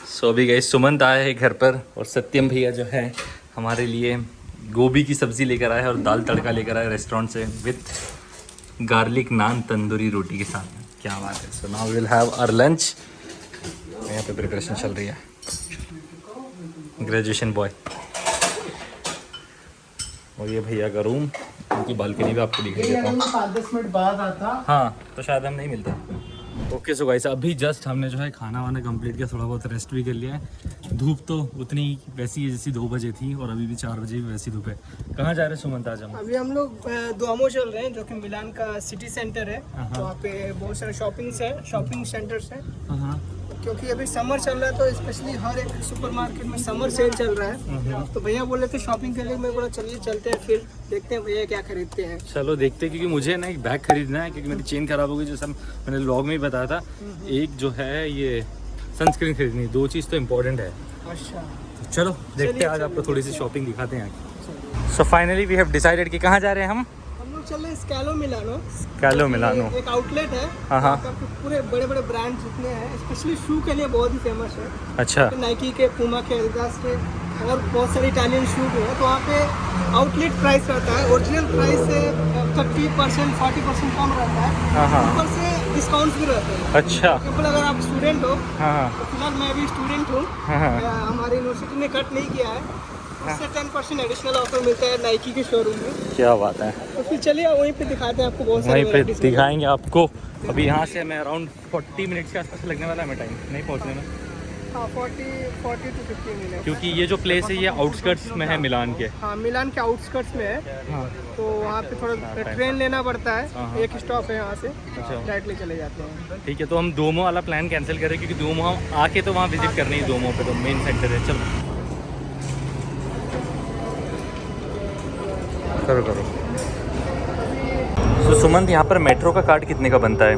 सो अभी गए सुमंत आया है घर पर और सत्यम भैया जो है हमारे लिए गोभी की सब्ज़ी लेकर आया है और दाल तड़का लेकर आया रेस्टोरेंट से विथ गार्लिक नान तंदूरी रोटी के साथ में। क्या बात है। So now will have our lunch. यहाँ पे प्रिपरेशन चल रही है। ग्रेजुएशन बॉय और ये भैया का रूम, उनकी बालकनी भी आपको दिखाई देता हूँ। 5-10 मिनट बाद आता। हाँ तो शायद हम नहीं मिलते। ओके सो गाइस अभी जस्ट हमने जो है खाना वाना कंप्लीट किया, थोड़ा बहुत रेस्ट भी कर लिया है। धूप तो उतनी वैसी है जैसी 2 बजे थी और अभी भी 4 बजे भी वैसी धूप है। कहाँ जा रहे हैं सुमंत आज हम? अभी हम लोग दुआमो चल रहे हैं जो कि मिलान का सिटी सेंटर है। तो वहाँ पे बहुत सारे शॉपिंग सेंटर्स हैं। हाँ क्योंकि अभी समर चल रहा है तो स्पेशली हर एक सुपरमार्केट में समर सेल चल रहा है। तो भैया बोले थे शॉपिंग के लिए, मैं बोला चलिए चलते हैं, फिर देखते हैं भैया क्या खरीदते हैं। चलो देखते हैं, क्योंकि मुझे ना एक बैग खरीदना है क्योंकि मेरी चेन खराब हो गई, जैसा मैंने व्लॉग में ही बताया था। एक जो है ये सनस्क्रीन खरीदनी, 2 चीज़ तो इम्पोर्टेंट है। अच्छा चलो देखते हैं, आज आपको थोड़ी सी शॉपिंग दिखाते हैं। So finally we have decided कि कहाँ जा रहे हैं हम लोग चल रहे हैं स्कैलो मिलानो। स्कैलो मिलानो एक आउटलेट है। हाँ पूरे बड़े बड़े ब्रांड जितने हैं स्पेशली शू के लिए बहुत ही फेमस है। अच्छा नाइकी के, पूमा के, एडिडास के और बहुत सारे इटालियन शू भी है। तो वहाँ पे आउटलेट प्राइस रहता है, ओरिजिनल प्राइस से 30% 40% कम रहता है। हाँ ऊपर से डिस्काउंट भी रहते हैं। अच्छा एग्जाम्पल अगर आप स्टूडेंट हो, हाँ तो फिलहाल मैं भी स्टूडेंट हूँ, हमारी यूनिवर्सिटी ने कट नहीं किया है, उससे 10% एडिशनल ऑफर मिलता है नाइकी के शोरूम में। क्या बात है। तो फिर चलिए वहीं पे दिखाते हैं आपको, बहुत सारे वहीं पे दिखाएंगे आपको। अभी यहाँ से हमें अराउंड 40 मिनट्स के आसपास लगने वाला है हमें टाइम नहीं पहुँचने में। हाँ 40 to 50 मिनट। क्योंकि ये जो प्लेस है ये आउटस्कर्ट्स में है मिलान के। हाँ मिलान के आउटस्कर्ट्स में है। हाँ तो वहाँ पे थोड़ा ट्रेन लेना पड़ता है, एक स्टॉप है यहाँ से, डायरेक्टली चले जाते हैं। ठीक है, तो हम दोमो वाला प्लान कैंसिल करें क्योंकि दोमो हम आके तो वहाँ विजिट करनी है। दोमो पे तो मेन सेंटर है। चलो करो करो। तो सुमंत यहाँ पर मेट्रो का कार्ड कितने का बनता है?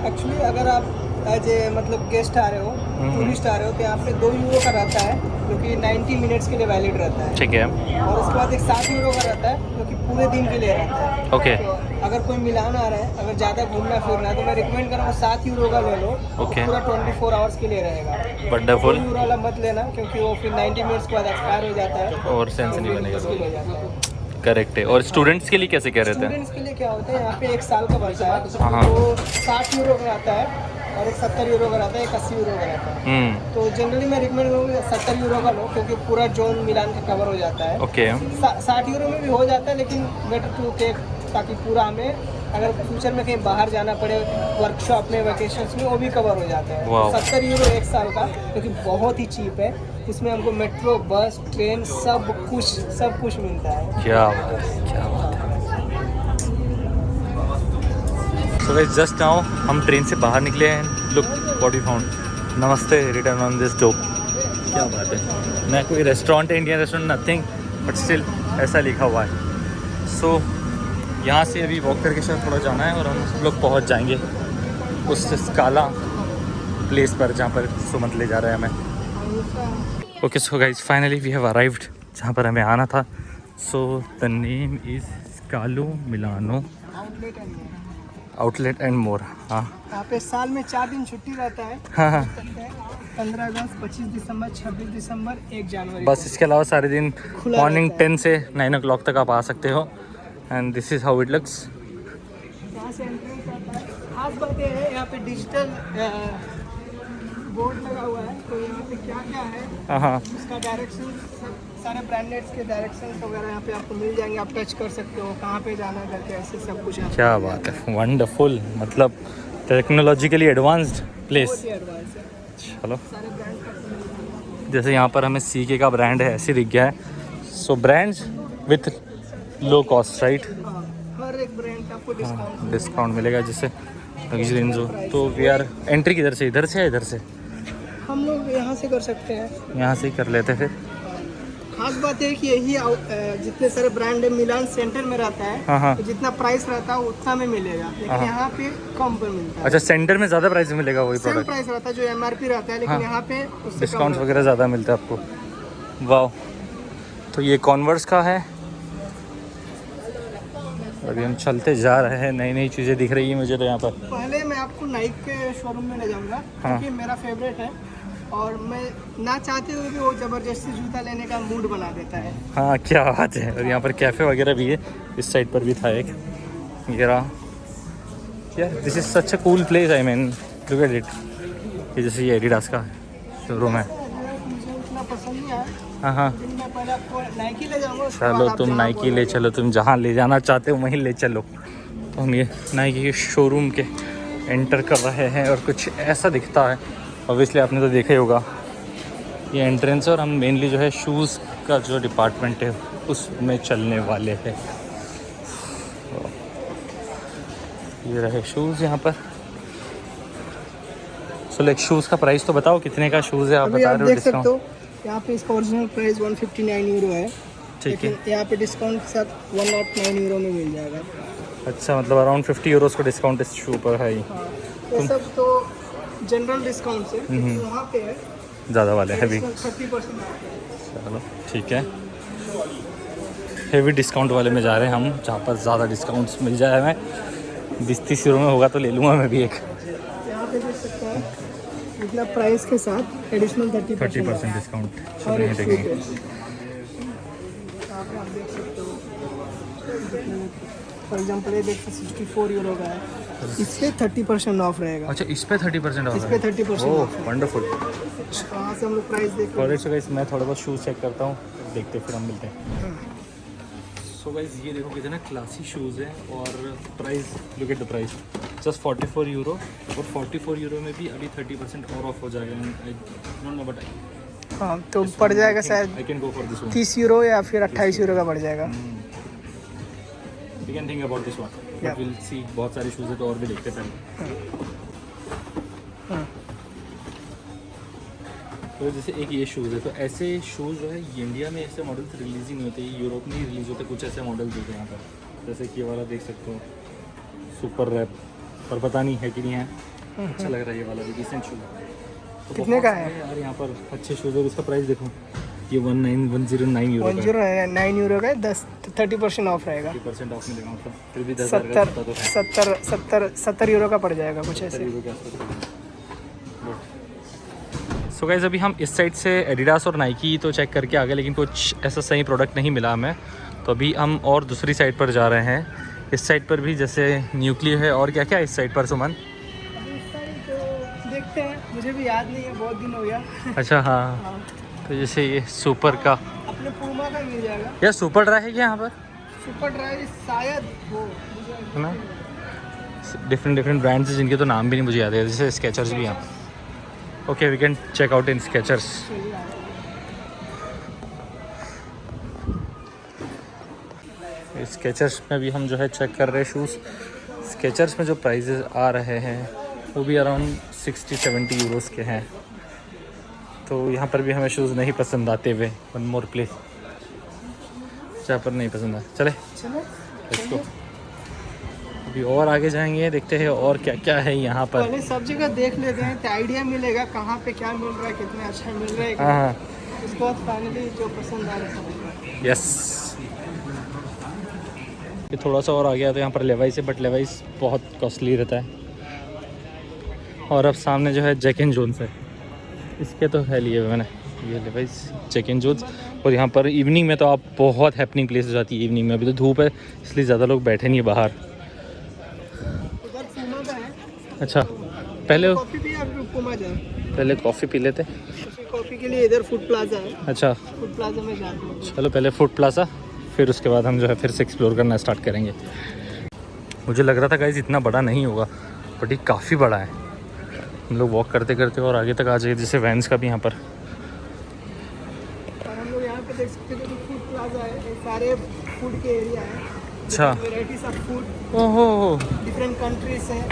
एक्चुअली अगर आप एज ए मतलब गेस्ट आ रहे हो, टूरिस्ट आ रहे हो, तो यहाँ पे 2 यूरो का रहता है जो कि 90 मिनट्स के लिए वैलिड रहता है। ठीक है। और उसके बाद एक 7 यूरो का रहता है जो कि पूरे दिन के लिए रहता है। ओके। तो अगर कोई मिलान आ रहा है, अगर ज़्यादा घूमना फिरना है, तो मैं रिकमेंड करूँगा 7 यूरो का ले लो। ओके। पूरा 24 आवर्स के लिए रहेगा। वंडरफुल। 2 यूरो वाला मत लेना क्योंकि वो फिर 90 मिनट्स के बाद एक्सपायर हो जाता है और सेंस नहीं बनेगा। मुश्किल हो जाता है। करेक्ट है। और स्टूडेंट्स के लिए कैसे कह रहे थे? स्टूडेंट्स के लिए क्या होता है, यहाँ पे 1 साल का बनता है, हाँ। तो 60 यूरो का आता है और एक 70 यूरो का रहता है, एक 80 यूरो का रहता है। तो जनरली मैं रिकमेंड करूँगा 70 यूरो का लो क्योंकि पूरा जोन मिलान का कवर हो जाता है। ओके। 60 यूरो में भी हो जाता है लेकिन बेटर टू टेक, ताकि पूरा हमें अगर फ्यूचर में कहीं बाहर जाना पड़े वर्कशॉप में, वेकेशंस में, वो भी कवर हो जाता है। 70 यूरो 1 साल का, क्योंकि बहुत ही चीप है। इसमें हमको मेट्रो, बस, ट्रेन सब कुछ मिलता है। क्या बात है, क्या बात है। सो गाइस जस्ट नाउ हम ट्रेन से बाहर निकले हैं। Look what we found. नमस्ते रिटर्न ऑन दिस डोप। क्या बात है। ना कोई रेस्टोरेंट है, Indian restaurant, nothing, but still ऐसा लिखा हुआ है। सो यहाँ से अभी वॉक करके शायद थोड़ा जाना है और हम लोग पहुँच जाएंगे उस स्काला प्लेस पर जहाँ पर सुमंत ले जा रहा है हमें। Okay so guys finally we have arrived जहाँ पर हमें आना था। So the name is Scalo Milano outlet and more. हाँ यहाँ पे साल में 4 दिन छुट्टी रहता है। हाँ 15 अगस्त, 25 दिसंबर, 26 दिसंबर, 1 जनवरी। बस इसके अलावा सारे दिन मॉर्निंग 10 से 9 o'clock तक आप आ सकते हो। And this is how it looks. यहाँ से एंट्रेंस आता है। खास बात ये है यहाँ पे डिजिटल बोर्ड लगा हुआ है, तो यहाँ पे क्या क्या है हाँ उसका डायरेक्शन, सारे ब्रांडेड्स के डायरेक्शंस वगैरह यहाँ पे आपको मिल जाएंगे। आप टच कर सकते हो कहाँ पे जाना करके, ऐसे सब कुछ। क्या बात है, वंडरफुल। मतलब टेक्नोलॉजिकली एडवांस्ड प्लेस। एडवांस है। चलो सारे ब्रांड जैसे यहाँ पर हमें सीके का ब्रांड है ऐसे दिख गया है। So brands with low cost right. हर एक ब्रांड का आपको डिस्काउंट डिस्काउंट मिलेगा। जैसे रेंजो तो वी आर एंट्री किधर से, इधर से या इधर से? हम लोग यहाँ से कर सकते हैं। यहाँ से ही कर लेते फिर। खास बात है कि यही जितने सारे ब्रांड है मिलान सेंटर में रहता है। हाँ। तो जितना प्राइस रहता है उतना में मिलेगा, लेकिन यहाँ पे कम पर मिलता है। अच्छा सेंटर में ज़्यादा प्राइस में मिलेगा वही सेम प्रोडक्ट? प्राइस रहता है जो MRP रहता है, लेकिन यहाँ पे उससे डिस्काउंट वगैरह ज़्यादा मिलता है आपको। वाह। तो ये कॉन्वर्स का है। अभी हम चलते जा रहे हैं, नई नई चीज़ें दिख रही है मुझे तो यहाँ पर। पहले मैं आपको नाइक के शोरूम में ले जाऊँगा क्योंकि मेरा फेवरेट है। और मैं ना चाहते हुए भी वो ज़बरदस्ती जूता लेने का मूड बना देता है। हाँ क्या बात है। और यहाँ पर कैफ़े वगैरह भी है, इस साइड पर भी था एक। ये रहा यार, this is such a cool place. I mean look at it. ये जैसे ये एडिडास का शोरूम है। मुझे उतना पसंद नहीं आया, हाँ हाँ, लेकिन मैं पहले आपको नाइकी ले जाऊँगा। चलो तुम नाइकी ले चलो, तुम जहाँ ले जाना चाहते हो वहीं ले चलो। तो हम ये नाइकी के शोरूम के एंटर कर रहे हैं और कुछ ऐसा दिखता है। ऑब्वियसली आपने तो देखा ही होगा ये एंट्रेंस, और हम मेनली जो है शूज़ का जो डिपार्टमेंट है उसमें चलने वाले हैं। ये रहे शूज़ यहाँ पर। चलो एक शूज़ का प्राइस तो बताओ, कितने का शूज़ है आप अभी बता आप रहे हो? देख सकते डिस्काउंट हो यहाँ पे इसका ओरिजिनल प्राइस 159 यूरो है, ठीक है। लेकिन यहाँ पे डिस्काउंट के साथ 109 यूरो में मिल जाएगा। अच्छा, मतलब अराउंड 50 यूरोज़ का डिस्काउंट इस शू पर है ही। हाँ, ये सब तो जनरल डिस्काउंट से वहाँ पे है ज़्यादा वाले हैवी। 30%। चलो ठीक है, हेवी डिस्काउंट वाले में जा रहे हैं हम, जहाँ पर ज़्यादा डिस्काउंट्स मिल जाए। हमें 20-30 यूरो में होगा तो ले लूँगा मैं भी एक। यहाँ पे देख सकते हैं मतलब प्राइस के साथ एडिशनल 30% डिस्काउंट। चलो और ये एक देखेंगे। यहाँ पे आप देख सकते हो, फॉर एग्जांपल ये देखते 64 यूरो का है, इस पे 30% ऑफ रहेगा। अच्छा, इस पे 30% ऑफ इस है? पे 30% ओह ऑफ है। वंडरफुल। वहाँ से हम लोग प्राइस देख और सो गाइस मैं थोड़ा बहुत शूज़ चेक करता हूँ, देखते फिर हम मिलते हैं। सो गाइस ये देखो कितने क्लासी शूज़ हैं, और price look at the price, just 44 euro. और 44 यूरो में भी अभी 30% और ऑफ हो जाएगा। आई डोंट नो बट हाँ, तो पड़ जाएगा शायद I can go for this one. 30 euro या फिर 28 यूरो का पड़ जाएगा। We can think about this one, but will see. बहुत सारे शूज़ है तो और भी देखते हैं पहले। तो जैसे एक ये शूज़ है, तो ऐसे शूज़ जो है ये इंडिया में ऐसे मॉडल्स रिलीज़ ही नहीं होते, यूरोप में ही रिलीज़ होते। कुछ ऐसे मॉडल्स होते हैं यहाँ पर, जैसे कि ये वाला देख सकते हो, सुपर रैप, पर पता नहीं है कि नहीं है। अच्छा लग रहा है ये वाला भी, डिसेंट शूज़। तो कितने का है यार यहाँ पर अच्छे शूज़ है। इसका प्राइस देखो, ये 109 यूरो का है। 109 यूरो का 30% ऑफ रहेगा। 30% ऑफ मिलेगा, मतलब फिर भी 10,000 का तो है। 70 यूरो का पड़ जाएगा कुछ ऐसे। सो गाइस अभी हम इस साइड से एडिडास और नाइकी तो चेक करके आ गए, लेकिन कुछ ऐसा सही प्रोडक्ट नहीं मिला हमें। तो अभी हम और दूसरी साइड पर जा रहे हैं। इस साइड पर भी जैसे न्यूक्लियो है, और क्या क्या इस साइड पर सुमन? देखते हैं, मुझे भी याद नहीं है, बहुत दिन हो गया। अच्छा हाँ, तो जैसे ये सुपर का, अपने पूमा का मिल जाएगा। यार सुपर ड्राई है क्या यहाँ पर? सुपर ड्राइव शायद हो, है ना, डिफरेंट ब्रांड्स हैं जिनके तो नाम भी नहीं मुझे याद है। जैसे स्केचर्स भी हैं। Okay we can check out in Skechers. Skechers में भी हम जो है चेक कर रहे हैं शूज़। स्केचर्स में जो प्राइजेस आ रहे हैं वो भी अराउंड 60-70 यूरोस के हैं। तो यहाँ पर भी हमें शूज़ नहीं पसंद आते हुए। वन मोर प्लेस जहाँ पर नहीं पसंद आए, चले लेट्स गो। अभी और आगे जाएंगे, देखते हैं और क्या क्या है यहाँ पर। पहले सब जगह देख लेते हैं तो आइडिया मिलेगा कहाँ पे क्या मिल रहा है, कितना अच्छा मिल रहा है। हाँ उसके बाद फाइनली जो पसंद आ रहा है। यस, ये थोड़ा सा और आ गया तो यहाँ पर लेवाइस है, बट लेवाइस बहुत कॉस्टली रहता है। और अब सामने जो है जैक एंड जोन्स है, इसके तो है लिए मैंने ये लेवाइस जैक एंड जोन्स। और यहाँ पर इवनिंग में तो आप बहुत हैपनिंग प्लेस हो जाती है। इवनिंग में अभी तो धूप है इसलिए ज़्यादा लोग बैठे नहीं है बाहर। उधर पूमा का है। अच्छा पहले कॉफ़ी भी आप पूमा जाए, पहले कॉफ़ी पी लेते। कॉफ़ी के लिए इधर फूड प्लाजा है। अच्छा फूड प्लाजा में जाते हैं। चलो पहले फूड प्लाजा, फिर उसके बाद हम जो है फिर से एक्सप्लोर करना स्टार्ट करेंगे। मुझे लग रहा था गाइस इतना बड़ा नहीं होगा, बट ये काफ़ी बड़ा है। हम लोग वॉक करते करते और आगे तक आ जाएंगे, जैसे वैन्स का भी यहाँ पर। और हम लोग यहाँ पे देख सकते हैं फूड प्लाजा है, ये सारे फूड के एरिया है। अच्छा वेराइटीज ऑफ फूड, ओहो, डिफरेंट कंट्रीज हैं,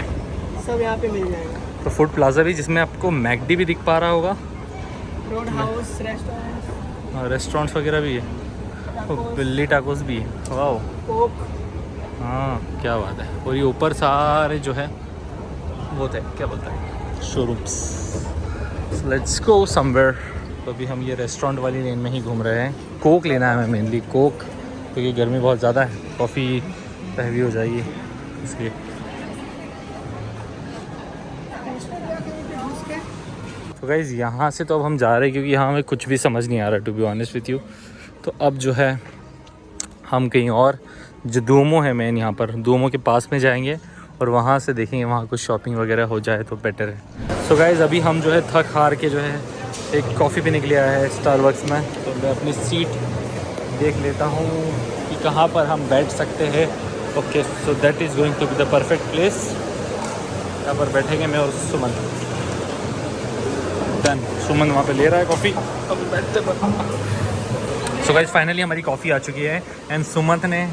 सब यहाँ पे मिल जाएगा। तो फूड प्लाजा भी जिसमें आपको मैकडी भी दिख पा रहा होगा, रोड हाउस, रेस्टोरेंट, रेस्टोरेंट्स वगैरह भी है, बिल्ली टाकोस भी है। वाह कोक। हाँ क्या बात है। और ये ऊपर सारे जो है वो थे क्या बोलते हैं शोरूम्स। Let's go somewhere. तो अभी हम ये रेस्टोरेंट वाली लेन में ही घूम रहे हैं। कोक लेना है हमें, मेनली कोक, क्योंकि गर्मी बहुत ज़्यादा है, कॉफ़ी हैवी हो जाएगी इसलिए। तो गाइज़ यहाँ से तो अब हम जा रहे हैं क्योंकि यहाँ हमें कुछ भी समझ नहीं आ रहा to be honest with you. तो अब जो है हम कहीं और, जो डूमो है मेन यहाँ पर, डूमो के पास में जाएंगे और वहाँ से देखेंगे वहाँ कुछ शॉपिंग वगैरह हो जाए तो बेटर है। सो गाइज़ अभी हम जो है थक हार के जो है एक कॉफ़ी पीने के लिए आया है स्टारबक्स में। तो मैं अपनी सीट देख लेता हूँ कि कहाँ पर हम बैठ सकते हैं। Okay, so that is going to be the perfect place. यहाँ पर बैठेंगे मैं और सुमन। डन, सुमन वहाँ पे ले रहा है कॉफ़ी, अब बैठते पर। सो गाइस फाइनली हमारी कॉफ़ी आ चुकी है एंड सुमन ने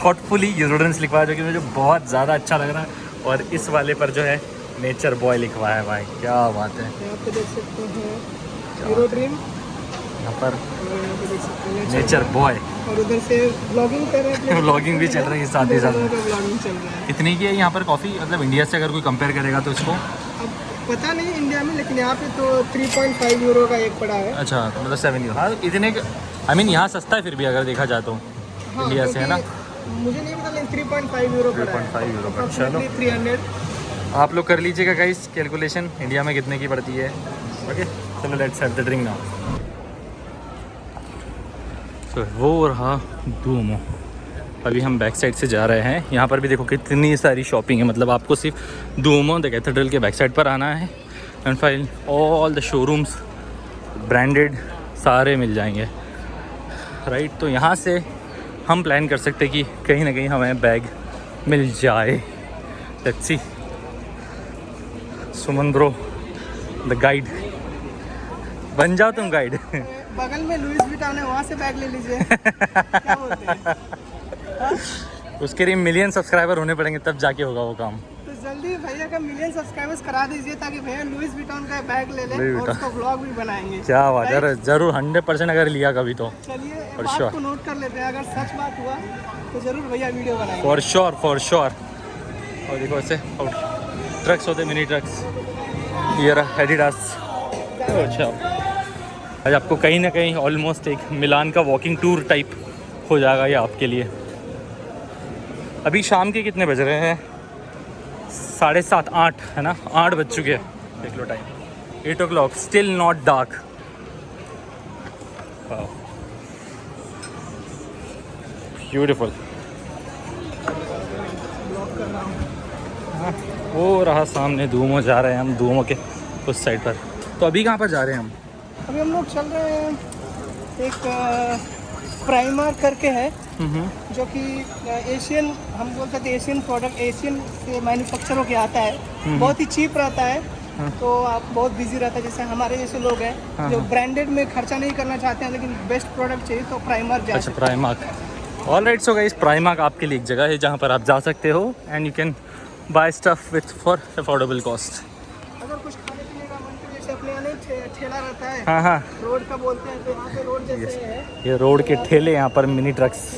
थॉटफुली यूरोडेंस लिखवाया जो कि मुझे बहुत ज़्यादा अच्छा लग रहा है। और इस वाले पर जो है नेचर बॉय लिखवाया है। भाई क्या बात है। यहाँ पे देख सकते हैं हीरो ड्रीम, यहाँ पर यहाँ पे देख सकते हैं नेचर बॉय, और उधर से ब्लॉगिंग कर रहे हैं। व्लॉगिंग भी चल रही है साथ ही साथ। ब्लॉगिंग चल रहा है। कितनी की है यहाँ पर कॉफ़ी, मतलब इंडिया से अगर कोई कंपेयर करेगा तो इसको? अब पता नहीं इंडिया में, लेकिन यहाँ पे तो 3.5 यूरो का एक पड़ा है। अच्छा, मतलब 7 यूरो। हाँ इतने, आई मीन यहाँ सस्ता है फिर भी अगर देखा जाए तो हाँ, इंडिया से, है ना? मुझे नहीं पता, लेकिन 3.5 यूरो पड़ा है। 3.5 यूरो का। चलो 300। आप लोग कर लीजिएगा गाइस कैलकुलेशन इंडिया में कितने की पड़ती है। ओके चलो let's have the drink now. तो वो रहा डूमो। अभी हम बैक साइड से जा रहे हैं। यहाँ पर भी देखो कितनी सारी शॉपिंग है, मतलब आपको सिर्फ डूमो द कैथेड्रल के बैक साइड पर आना है and file all the showrooms branded सारे मिल जाएंगे, राइट। तो यहाँ से हम प्लान कर सकते हैं कि कहीं ना कहीं हमें बैग मिल जाए। Let's see. Suman bro the guide, बन जाओ तुम गाइड। बगल में लुइस विटॉन है, वहाँ से बैग ले लीजिए। क्या बोलते हैं? हाँ? उसके लिए मिलियन सब्सक्राइबर होने पड़ेंगे तब जाके होगा वो काम। तो जल्दी भैया का मिलियन सब्सक्राइबर्स करा दीजिए ताकि भैया लुइस विटॉन का बैग ले लें और उसका व्लॉग भी बनाएंगे। क्या बात है, जरूर 100% अगर लिया कभी तो। चलिए For बात sure. को नोट कर लेते हैं, अगर सच बात हुआ तो जरूर भैया वीडियो बनाएंगे। For sure for sure. और देखो ऐसे ट्रक्स होते, मिनी ट्रक्स, ये रहा एडिडास। अच्छा, आज आपको कहीं ना कहीं ऑलमोस्ट एक मिलान का वॉकिंग टूर टाइप हो जाएगा ये आपके लिए। अभी शाम के कितने बज रहे हैं? 7:30 8 है ना, 8 बज चुके हैं। देख लो time, 8 o'clock, still not dark. Beautiful. वो रहा सामने डूमो, जा रहे हैं हम डूमो के उस साइड पर। तो अभी कहाँ पर जा रहे हैं हम? अभी हम लोग चल रहे हैं, एक प्राइमर करके है जो कि एशियन, हम बोल सकते हैं एशियन प्रोडक्ट, एशियन से मैन्युफैक्चर होके आता है। बहुत ही चीप रहता है। तो आप बहुत बिजी रहता है, जैसे हमारे जैसे लोग हैं जो ब्रांडेड में खर्चा नहीं करना चाहते हैं लेकिन बेस्ट प्रोडक्ट चाहिए तो प्राइमर जा। अच्छा, Primark. Alright, so guys Primark आपके लिए एक जगह है जहाँ पर आप जा सकते हो and you can buy stuff with for affordable cost. अगर कुछ खाने पीने का मन करे, जैसे अपने यहाँ ठेला रहता है, हाँ हाँ, रोड का बोलते हैं, तो यहाँ पे रोड जैसे है, ये रोड के ठेले, यहाँ पर मिनी ट्रक्स।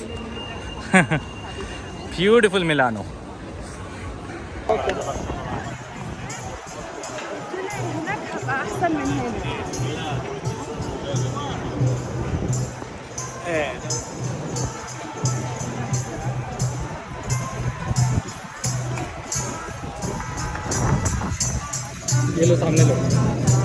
Beautiful Milano. ये लो सामने लो।